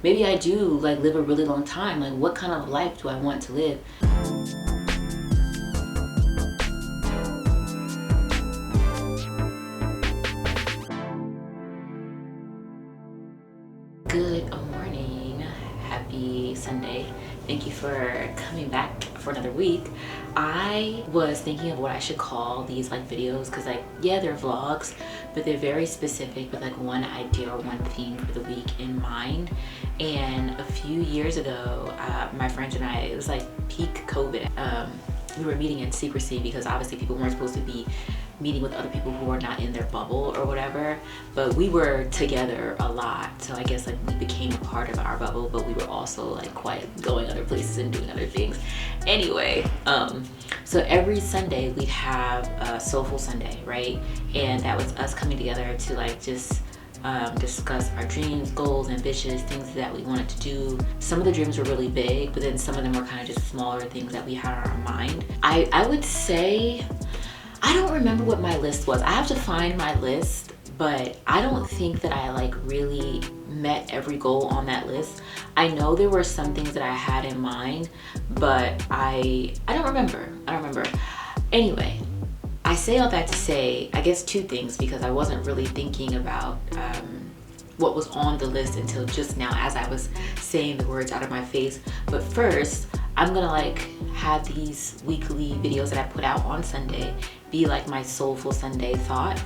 maybe I do like live a really long time. Like, what kind of life do I want to live? Good morning. Happy Sunday. Thank you for coming back for another week. I was thinking of what I should call these like videos, because like, yeah, they're vlogs, but they're very specific with like one idea or one theme for the week in mind. And a few years ago, my friends and I, it was like peak COVID. We were meeting in secrecy because obviously people weren't supposed to be meeting with other people who are not in their bubble or whatever, but we were together a lot, so I guess like we became a part of our bubble, but we were also like quite going other places and doing other things anyway. So every Sunday we'd have a Soulful Sunday, right? And that was us coming together to like just discuss our dreams, goals, ambitions, things that we wanted to do. Some of the dreams were really big, but then some of them were kind of just smaller things that we had on our mind. I would say, I don't remember what my list was. I have to find my list, but I don't think that I like really met every goal on that list. I know there were some things that I had in mind, but I don't remember. Anyway, I say all that to say, I guess two things, because I wasn't really thinking about what was on the list until just now as I was saying the words out of my face. But first, I'm gonna like have these weekly videos that I put out on Sunday be like my Soulful Sunday thought.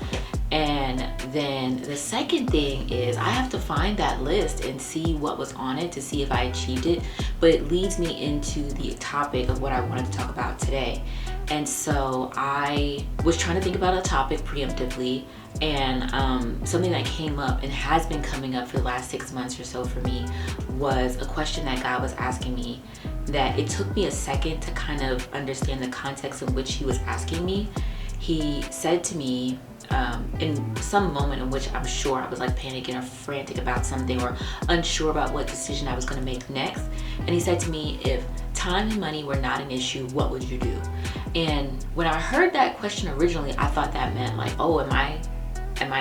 And then the second thing is I have to find that list and see what was on it to see if I achieved it. But it leads me into the topic of what I wanted to talk about today. And so I was trying to think about a topic preemptively, and something that came up and has been coming up for the last 6 months or so for me was a question that God was asking me that it took me a second to kind of understand the context in which he was asking me. He said to me in some moment in which I'm sure I was like panicking or frantic about something or unsure about what decision I was going to make next. And he said to me, if time and money were not an issue, what would you do? And when I heard that question originally, I thought that meant like, oh, am I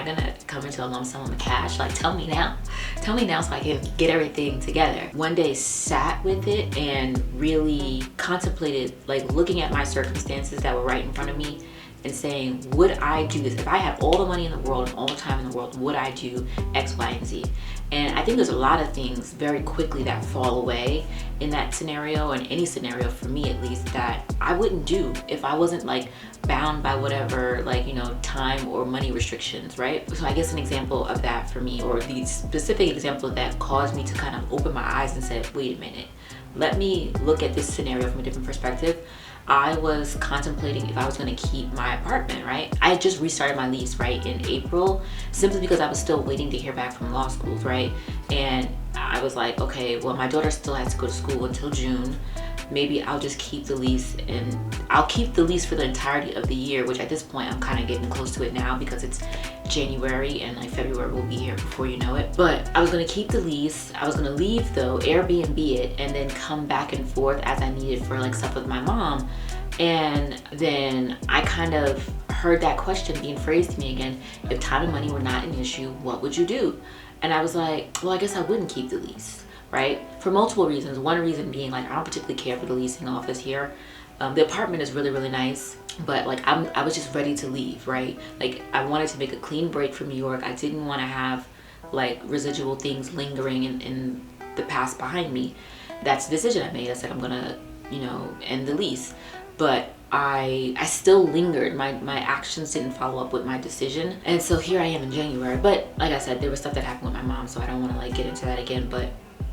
gonna come into a lump sum of cash? Like, tell me now so I can get everything together. One day sat with it and really contemplated, like looking at my circumstances that were right in front of me and saying, would I do this? If I had all the money in the world and all the time in the world, would I do X, Y, and Z? And I think there's a lot of things very quickly that fall away in that scenario, and any scenario for me at least, that I wouldn't do if I wasn't like bound by whatever, like, you know, time or money restrictions, right? So I guess an example of that for me, or the specific example that caused me to kind of open my eyes and said, wait a minute, let me look at this scenario from a different perspective. I was contemplating if I was going to keep my apartment, right? I had just restarted my lease, right, in April, simply because I was still waiting to hear back from law schools, right? And I was like, okay, well, my daughter still has to go to school until June. Maybe I'll just keep the lease, and I'll keep the lease for the entirety of the year, which at this point I'm kind of getting close to it now because it's January and like February will be here before you know it. But I was going to keep the lease. I was going to leave though, Airbnb it, and then come back and forth as I needed for like stuff with my mom. And then I kind of heard that question being phrased to me again, if time and money were not an issue, what would you do? And I was like, well, I guess I wouldn't keep the lease, right? For multiple reasons. One reason being like, I don't particularly care for the leasing office here. The apartment is really, really nice, but like I was just ready to leave, right? Like I wanted to make a clean break from New York. I didn't want to have like residual things lingering in the past behind me. That's the decision I made. I said, I'm gonna, you know, end the lease. But I still lingered. My actions didn't follow up with my decision. And so here I am in January. But like I said, there was stuff that happened with my mom, so I don't want to like get into that again. But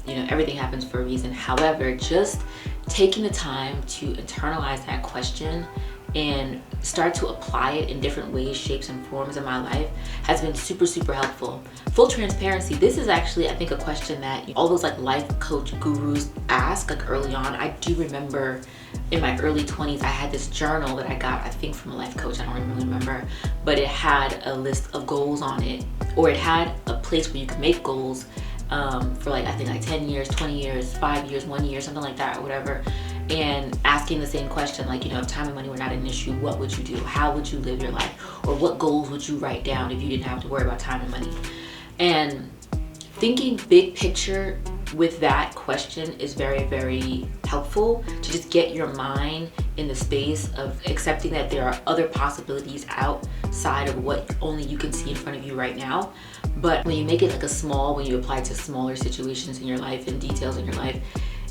you know, everything happens for a reason. However, just taking the time to internalize that question and start to apply it in different ways, shapes, and forms in my life has been super, super helpful. Full transparency, this is actually, I think, a question that all those like life coach gurus ask like early on. I do remember in my early 20s, I had this journal that I got, I think from a life coach, I don't really remember, but it had a list of goals on it, or it had a place where you could make goals for like, I think like 10 years, 20 years, 5 years, 1 year, something like that, or whatever. And asking the same question, like, you know, if time and money were not an issue, what would you do? How would you live your life? Or what goals would you write down if you didn't have to worry about time and money? And thinking big picture with that question is very, very helpful to just get your mind in the space of accepting that there are other possibilities outside of what only you can see in front of you right now. But when you make it like when you apply it to smaller situations in your life and details in your life,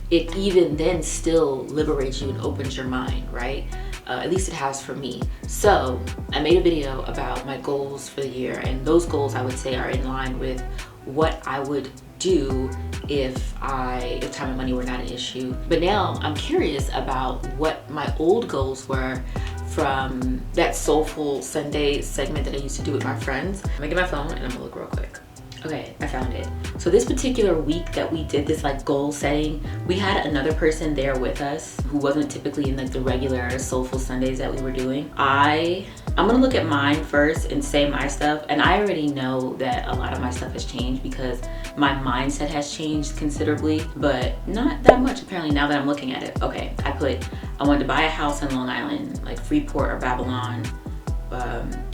it even then still liberates you and opens your mind, right? At least it has for me. So I made a video about my goals for the year, and those goals I would say are in line with what I would do if time and money were not an issue. But now I'm curious about what my old goals were from that Soulful Sunday segment that I used to do with my friends. I'm gonna get my phone and I'm gonna look real quick. Okay, I found it. So this particular week that we did this like goal setting, we had another person there with us who wasn't typically in like the regular Soulful Sundays that we were doing. I'm gonna look at mine first and say my stuff, and I already know that a lot of my stuff has changed because my mindset has changed considerably, but not that much apparently now that I'm looking at it. Okay, I wanted to buy a house in Long Island, like Freeport or Babylon,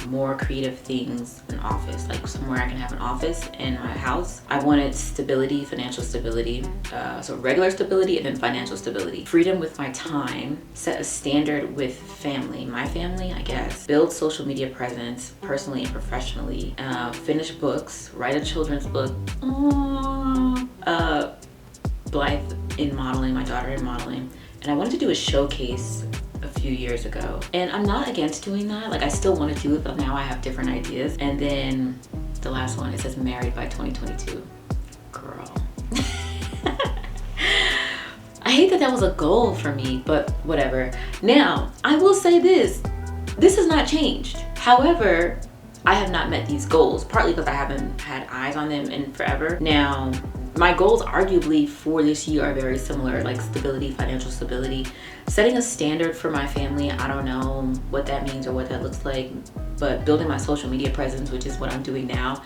more creative things, an office, like somewhere I can have an office in my house. I wanted stability, financial stability, so regular stability and then financial stability. Freedom with my time, set a standard with family, my family, I guess. Build social media presence, personally and professionally. Finish books, write a children's book. Blythe in modeling, my daughter in modeling. And I wanted to do a showcase a few years ago, and I'm not against doing that. Like I still want to do it, but now I have different ideas. And then the last one, it says married by 2022. Girl. I hate that was a goal for me, but whatever. Now I will say this has not changed. However, I have not met these goals, partly because I haven't had eyes on them in forever. Now my goals arguably for this year are very similar, like stability, financial stability, setting a standard for my family. I don't know what that means or what that looks like, but building my social media presence, which is what I'm doing now.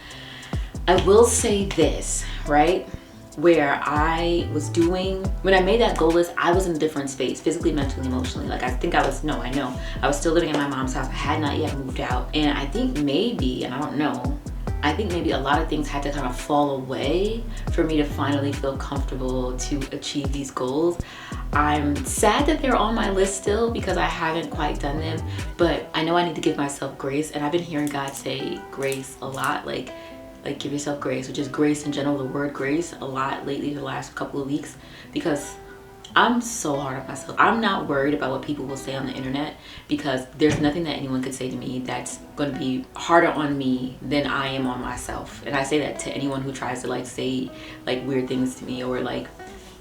I will say this, right? Where I was doing, when I made that goal list, I was in a different space, physically, mentally, emotionally. Like I know, I was still living in my mom's house. I had not yet moved out. And I think maybe, and I don't know, I think maybe a lot of things had to kind of fall away for me to finally feel comfortable to achieve these goals. I'm sad that they're on my list still because I haven't quite done them, but I know I need to give myself grace. And I've been hearing God say grace a lot, like give yourself grace, which is grace in general, the word grace, a lot lately the last couple of weeks, because I'm so hard on myself. I'm not worried about what people will say on the internet because there's nothing that anyone could say to me that's going to be harder on me than I am on myself. And I say that to anyone who tries to like say like weird things to me or like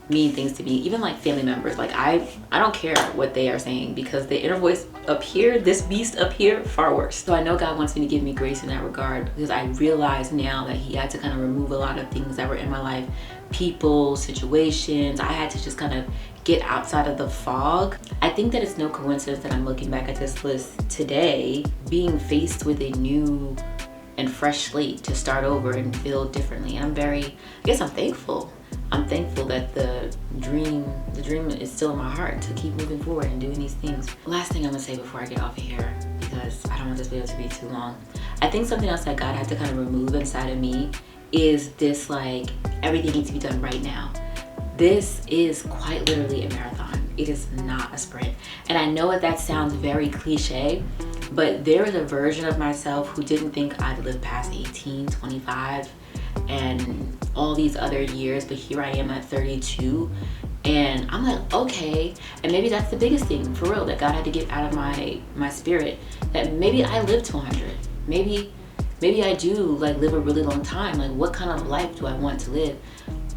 mean things to me, even like family members. Like I don't care what they are saying because the inner voice up here, this beast up here, far worse. So I know God wants me to give me grace in that regard because I realize now that he had to kind of remove a lot of things that were in my life, people, situations. I had to just kind of get outside of the fog. I think that it's no coincidence that I'm looking back at this list today, being faced with a new and fresh slate to start over and build differently. And I guess I'm thankful. I'm thankful that the dream is still in my heart to keep moving forward and doing these things. Last thing I'm gonna say before I get off of here, because I don't want this video to be too long. I think something else that God had to kind of remove inside of me is this like, everything needs to be done right now. This is quite literally a marathon. It is not a sprint. And I know that sounds very cliche, but there is a version of myself who didn't think I'd live past 18, 25, and all these other years, but here I am at 32, and I'm like, okay. And maybe that's the biggest thing, for real, that God had to get out of my spirit, that maybe I live to 100. Maybe I do like live a really long time. Like, what kind of life do I want to live?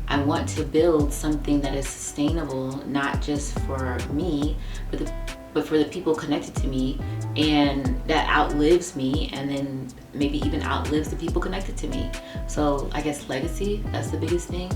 I want to build something that is sustainable, not just for me, but for the people connected to me, and that outlives me, and then maybe even outlives the people connected to me. So I guess legacy, that's the biggest thing.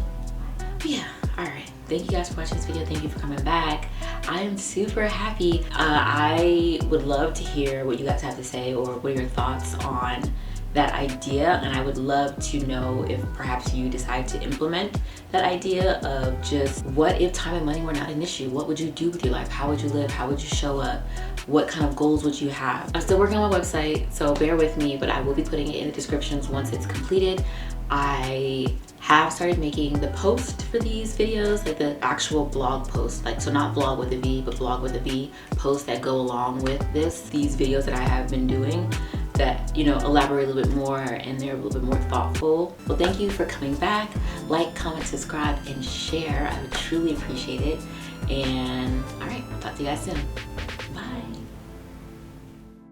But yeah, all right. Thank you guys for watching this video. Thank you for coming back. I am super happy. I would love to hear what you guys have to say, or what are your thoughts on that idea, and I would love to know if perhaps you decide to implement that idea of just, what if time and money were not an issue? What would you do with your life? How would you live? How would you show up? What kind of goals would you have? I'm still working on my website, so bear with me, but I will be putting it in the descriptions once it's completed. I have started making the post for these videos, like the actual blog post, like, so not blog with a V, but blog with a V posts that go along with these videos that I have been doing that, you know, elaborate a little bit more and they're a little bit more thoughtful. Well, thank you for coming back. Like, comment, subscribe, and share. I would truly appreciate it. And all right, I'll talk to you guys soon.